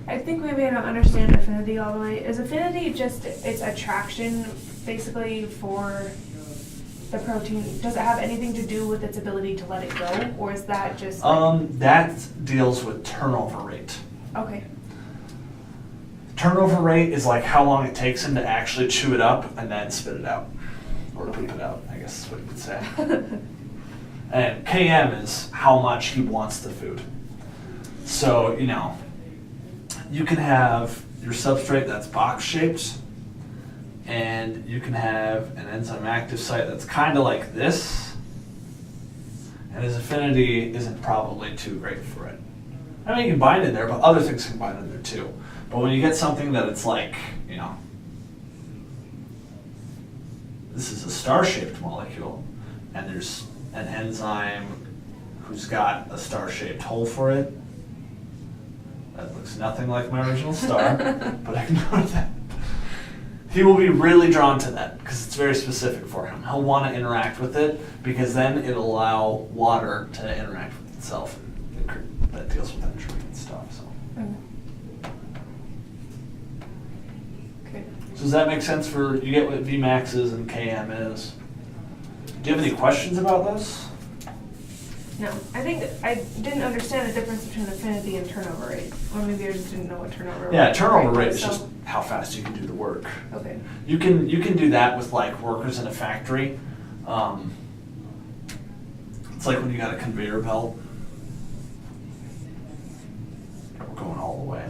I think maybe I don't understand affinity all the way. Is affinity just its attraction basically for the protein? Does it have anything to do with its ability to let it go, or is that just like... That deals with turnover rate. Okay. Turnover rate is like how long it takes him to actually chew it up and then spit it out. Or poop it out, I guess is what you would say. And KM is how much he wants the food. So, you know, you can have your substrate that's box-shaped, and you can have an enzyme active site that's kind of like this, and his affinity isn't probably too great for it. I mean, you can bind in there, but other things can bind in there too. But when you get something that it's like, you know, this is a star-shaped molecule, and there's an enzyme who's got a star-shaped hole for it. That looks nothing like my original star, but ignore that. He will be really drawn to that because it's very specific for him. He'll want to interact with it because then it'll allow water to interact with itself. That deals with entropy and stuff. So. Okay. So does that make sense for, you get what Vmax is and Km is? Do you have any questions about those? No, I think I didn't understand the difference between affinity and turnover rate. Or maybe I just didn't know what turnover rate was. Yeah, turnover rate is just how fast you can do the work. Okay. You can do that with like workers in a factory. It's like when you got a conveyor belt. We're going all the way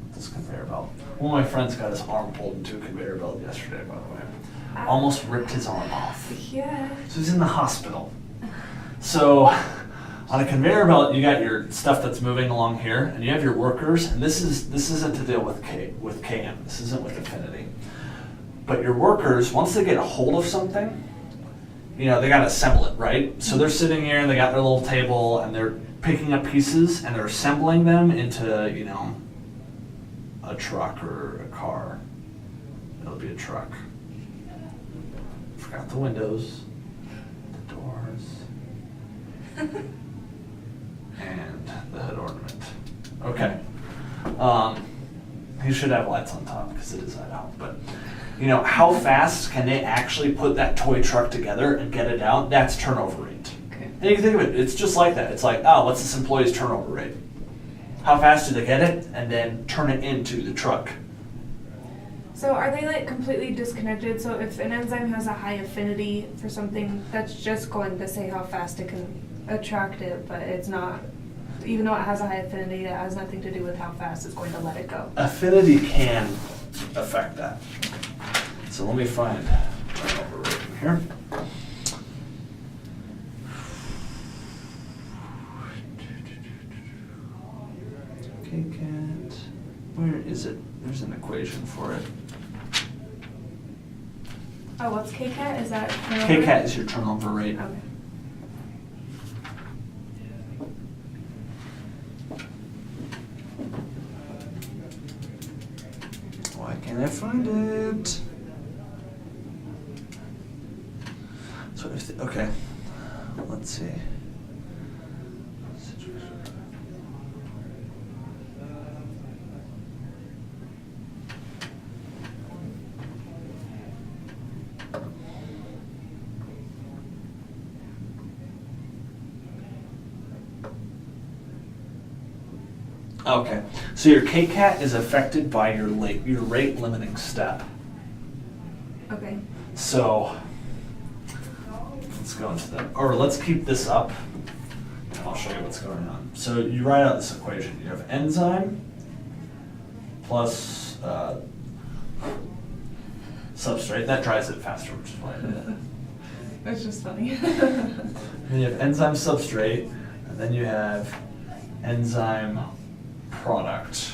with this conveyor belt. One of my friends got his arm pulled into a conveyor belt yesterday, by the way. Almost ripped his arm off. Yeah. So he's in the hospital. So on a conveyor belt, you got your stuff that's moving along here, and you have your workers, and this isn't to deal with KM. This isn't with affinity. But your workers, once they get a hold of something, you know, they got to assemble it, right? So they're sitting here, and they got their little table, and they're picking up pieces, and they're assembling them into, you know, a truck or a car. It'll be a truck. Forgot the windows, the doors, and the hood ornament. Okay. You should have lights on top because it is Idaho. But, you know, how fast can they actually put that toy truck together and get it out? That's turnover rate. Okay. And you can think of it, it's just like that. It's like, oh, what's this employee's turnover rate? How fast do they get it and then turn it into the truck? So are they like completely disconnected? So if an enzyme has a high affinity for something, that's just going to say how fast it can attract it, but it's not, even though it has a high affinity, that has nothing to do with how fast it's going to let it go. Affinity can affect that. So let me find turnover rate in here. KCAT, where is it? There's an equation for it. Oh, what's KCAT? Is that turnover? KCAT is your turnover rate. Okay. Why can't I find it? So if okay, let's see. Okay, so your KCAT is affected by your rate limiting step. Okay. So let's go into that, or let's keep this up, and I'll show you what's going on. So you write out this equation. You have enzyme plus substrate. That dries it faster, which is why I did it. That's just funny. Then you have enzyme substrate, and then you have enzyme product.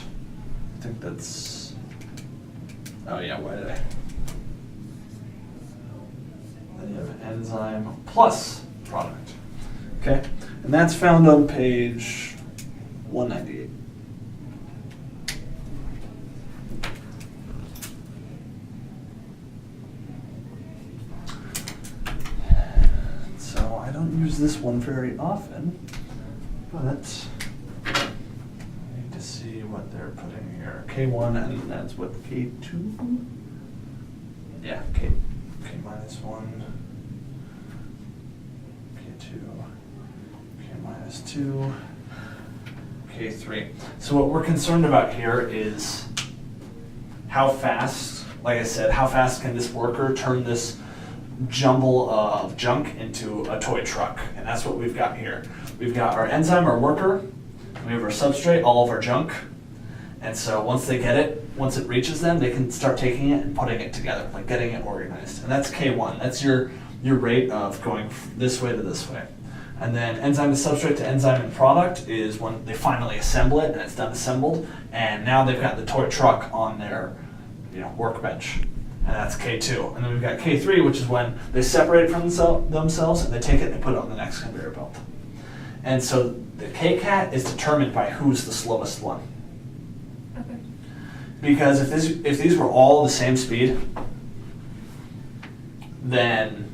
I think that's, oh yeah, why did I? Then you have enzyme plus product. Okay, and that's found on page 198. So I don't use this one very often, but I need to see what they're putting here. K1, and that's what, K2? Yeah, K minus 1, K2, K minus 2, K3. So what we're concerned about here is how fast, like I said, how fast can this worker turn this jumble of junk into a toy truck? And that's what we've got here. We've got our enzyme, our worker, and we have our substrate, all of our junk. And so once they get it, once it reaches them, they can start taking it and putting it together, like getting it organized. And that's K1. That's your rate of going this way to this way. And then enzyme to substrate to enzyme and product is when they finally assemble it and it's done assembled. And now they've got the toy truck on their workbench. And that's K2. And then we've got K3, which is when they separate it from themselves and they take it and they put it on the next conveyor belt. And so the KCAT is determined by who's the slowest one. Okay. Because if these were all the same speed, then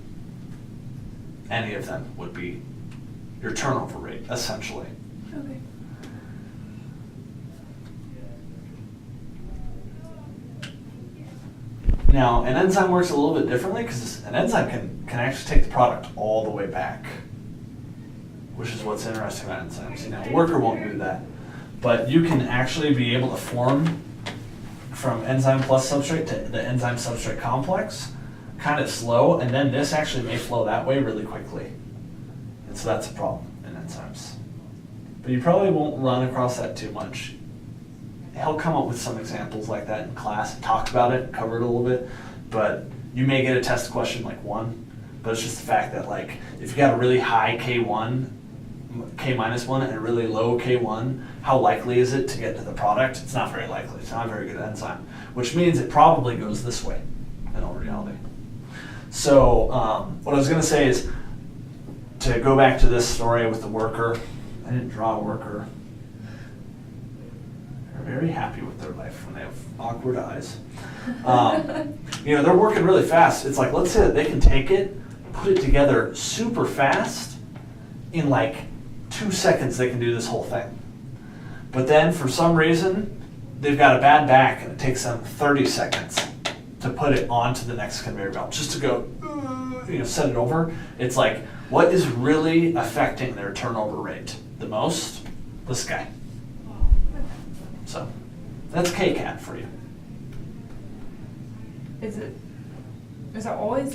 any of them would be your turnover rate, essentially. Okay. Now, an enzyme works a little bit differently because an enzyme can actually take the product all the way back, which is what's interesting about enzymes. A worker won't do that, but you can actually be able to form from enzyme plus substrate to the enzyme substrate complex kind of slow, and then this actually may flow that way really quickly. And so that's a problem in enzymes. But you probably won't run across that too much. He'll come up with some examples like that in class and talk about it, cover it a little bit, but you may get a test question like 1, but it's just the fact that like if you got a really high K1, K minus 1 and a really low K1, how likely is it to get to the product? It's not very likely. It's not a very good enzyme, which means it probably goes this way in all reality. So what I was going to say is to go back to this story with the worker. I didn't draw a worker. They're very happy with their life when they have awkward eyes. They're working really fast. It's like, let's say that they can take it, put it together super fast. In like 2 seconds, they can do this whole thing. But then for some reason, they've got a bad back and it takes them 30 seconds to put it onto the next conveyor belt. Just to go, set it over. It's like, what is really affecting their turnover rate the most? This guy. So that's KCAT for you. Is KCAT always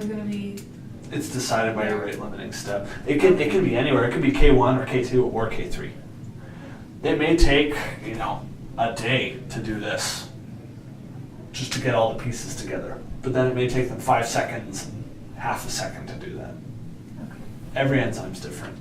going to be? It's decided by your rate limiting step. It can be anywhere. It could be K1 or K2 or K3. It may take, a day to do this, just to get all the pieces together. But then it may take them 5 seconds and half a second to do that. Okay. Every enzyme's different.